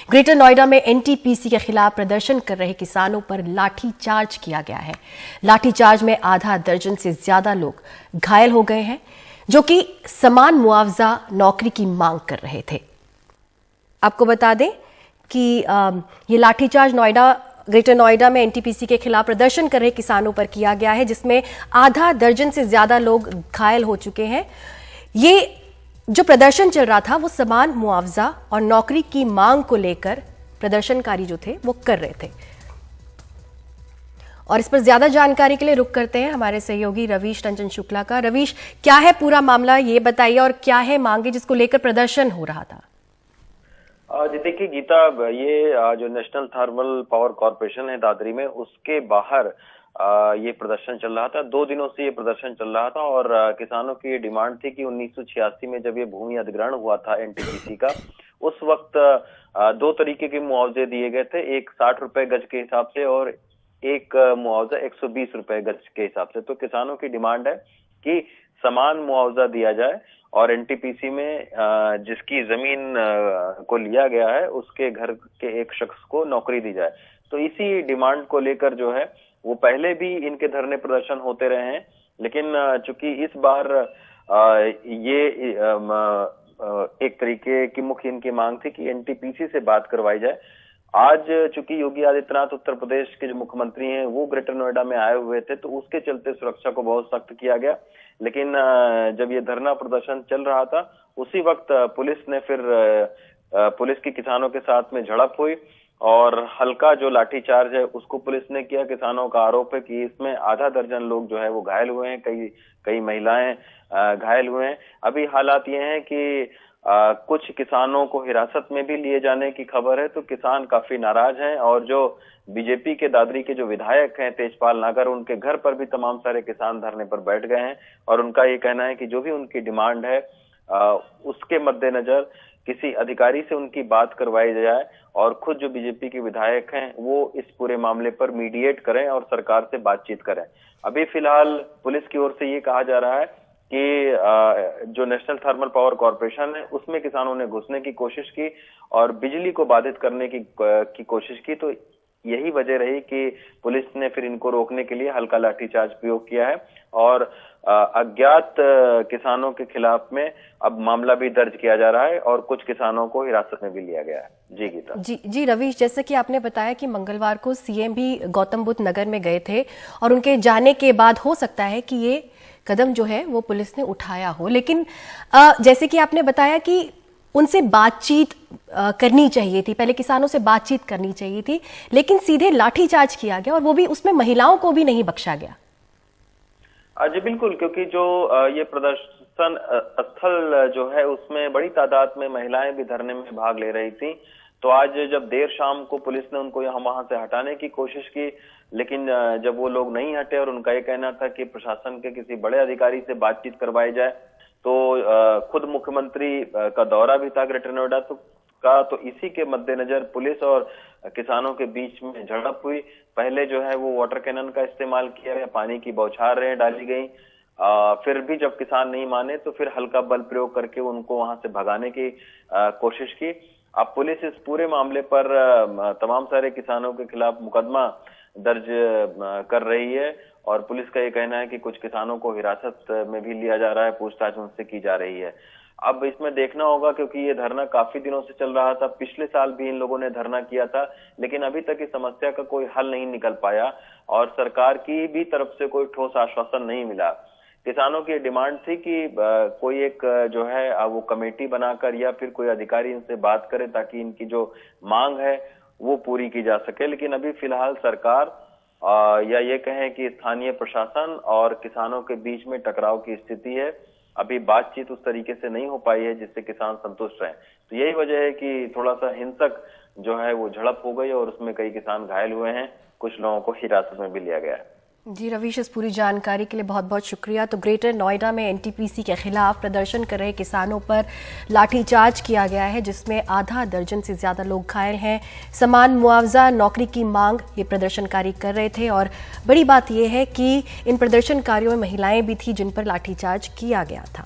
Greater Noida में NTPC के खिलाफ प्रदर्शन कर रहे किसानों पर लाठीचार्ज किया गया है। लाठीचार्ज में आधा दर्जन से ज्यादा लोग घायल हो गए हैं, जो कि समान मुआवजा नौकरी की मांग कर रहे थे। आपको बता दें कि ये लाठीचार्ज ग्रेटर नोएडा में एनटीपीसी के खिलाफ प्रदर्शन कर रहे किसानों पर किया गया है, जिसमें आधा दर्जन से ज्यादा लोग घायल हो चुके हैं। ये जो प्रदर्शन चल रहा था वो समान मुआवजा और नौकरी की मांग को लेकर प्रदर्शनकारी जो थे वो कर रहे थे। और इस पर ज्यादा जानकारी के लिए रुख करते हैं हमारे सहयोगी रवीश रंजन शुक्ला का। रवीश, क्या है पूरा मामला, ये बताइए, और क्या है मांगे जिसको लेकर प्रदर्शन हो रहा था? जी देखिए गीता, ये जो नेशनल थर्मल पावर कॉर्पोरेशन है दादरी में, उसके बाहर ये प्रदर्शन चल रहा था। 2 दिनों से ये प्रदर्शन चल रहा था और किसानों की ये डिमांड थी कि 1986 में जब ये भूमि अधिग्रहण हुआ था एनटीपीसी का, उस वक्त 2 तरीके के मुआवजे दिए गए थे, एक 60 रुपए गज के हिसाब से और एक मुआवजा 120 रुपए गज के हिसाब से। तो किसानों की डिमांड है कि समान मुआवजा दिया जाए और एनटीपीसी में जिसकी जमीन को लिया गया है उसके घर के एक शख्स को नौकरी दी जाए। तो इसी डिमांड को लेकर जो है वो पहले भी इनके धरने प्रदर्शन होते रहे हैं, लेकिन चूंकि इस बार ये एक तरीके की मुख्य इनकी मांग थी कि एनटीपीसी से बात करवाई जाए। आज चूंकि योगी आदित्यनाथ उत्तर प्रदेश के जो मुख्यमंत्री हैं वो ग्रेटर नोएडा में आए हुए थे, तो उसके चलते सुरक्षा को बहुत सख्त किया गया। लेकिन जब ये धरना प्रदर्शन चल रहा था उसी वक्त पुलिस की किसानों के साथ में झड़प हुई और हल्का जो लाठीचार्ज है उसको पुलिस ने किया। किसानों का आरोप है कि इसमें आधा दर्जन लोग जो है वो घायल हुए हैं, कई महिलाएं घायल हुए हैं। अभी हालात ये हैं कि कुछ किसानों को हिरासत में भी लिए जाने की खबर है, तो किसान काफी नाराज हैं और जो बीजेपी के दादरी के जो विधायक हैं तेजपाल नागर, उनके घर पर भी तमाम सारे किसान धरने पर बैठ गए हैं और उनका ये कहना है कि जो भी उनकी डिमांड है उसके मद्देनजर किसी अधिकारी से उनकी बात करवाई जाए और खुद जो बीजेपी के विधायक हैं वो इस पूरे मामले पर मीडिएट करें और सरकार से बातचीत करें। अभी फिलहाल पुलिस की ओर से ये कहा जा रहा है कि जो नेशनल थर्मल पावर कॉर्पोरेशन है उसमें किसानों ने घुसने की कोशिश की और बिजली को बाधित करने की कोशिश की, तो यही वजह रही कि पुलिस ने फिर इनको रोकने के लिए हल्का लाठीचार्ज प्रयोग किया है और अज्ञात किसानों के खिलाफ में अब मामला भी दर्ज किया जा रहा है और कुछ किसानों को हिरासत में भी लिया गया है। जी गीता। जी रवीश, जैसे कि आपने बताया कि मंगलवार को सीएम भी गौतम बुद्ध नगर में गए थे और उनके जाने के बाद हो सकता है कि ये कदम जो है वो पुलिस ने उठाया हो, लेकिन जैसे कि आपने बताया कि उनसे बातचीत करनी चाहिए थी, पहले किसानों से बातचीत करनी चाहिए थी, लेकिन सीधे लाठीचार्ज किया गया और वो भी उसमें महिलाओं को भी नहीं बख्शा गया। जी बिल्कुल, क्योंकि जो ये प्रदर्शन स्थल जो है उसमें बड़ी तादाद में महिलाएं भी धरने में भाग ले रही थी। तो आज जब देर शाम को पुलिस ने उनको वहां से हटाने की कोशिश की, लेकिन जब वो लोग नहीं हटे और उनका ये कहना था कि प्रशासन के किसी बड़े अधिकारी से बातचीत करवाई जाए, तो खुद मुख्यमंत्री का दौरा भी था ग्रेटर नोएडा तो इसी के मद्देनजर पुलिस और किसानों के बीच में झड़प हुई। पहले जो है वो वाटर कैनन का इस्तेमाल किया गया, पानी की बौछारें डाली गई, फिर भी जब किसान नहीं माने तो फिर हल्का बल प्रयोग करके उनको वहां से भगाने की कोशिश की। अब पुलिस इस पूरे मामले पर तमाम सारे किसानों के खिलाफ मुकदमा दर्ज कर रही है और पुलिस का ये कहना है कि कुछ किसानों को हिरासत में भी लिया जा रहा है, पूछताछ उनसे की जा रही है। अब इसमें देखना होगा क्योंकि ये धरना काफी दिनों से चल रहा था, पिछले साल भी इन लोगों ने धरना किया था, लेकिन अभी तक इस समस्या का कोई हल नहीं निकल पाया और सरकार की भी तरफ से कोई ठोस आश्वासन नहीं मिला। किसानों की डिमांड थी कि कोई एक जो है वो कमेटी बनाकर या फिर कोई अधिकारी इनसे बात करे ताकि इनकी जो मांग है वो पूरी की जा सके, लेकिन अभी फिलहाल सरकार या ये कहें कि स्थानीय प्रशासन और किसानों के बीच में टकराव की स्थिति है। अभी बातचीत उस तरीके से नहीं हो पाई है जिससे किसान संतुष्ट रहे। तो यही वजह है कि थोड़ा सा हिंसक जो है वो झड़प हो गई और उसमें कई किसान घायल हुए हैं, कुछ लोगों को हिरासत में भी लिया गया है। जी रवीश, इस पूरी जानकारी के लिए बहुत बहुत शुक्रिया। तो ग्रेटर नोएडा में एनटीपीसी के खिलाफ प्रदर्शन कर रहे किसानों पर लाठीचार्ज किया गया है, जिसमें आधा दर्जन से ज्यादा लोग घायल हैं। समान मुआवजा नौकरी की मांग ये प्रदर्शनकारी कर रहे थे और बड़ी बात यह है कि इन प्रदर्शनकारियों में महिलाएं भी थी जिन पर लाठीचार्ज किया गया था।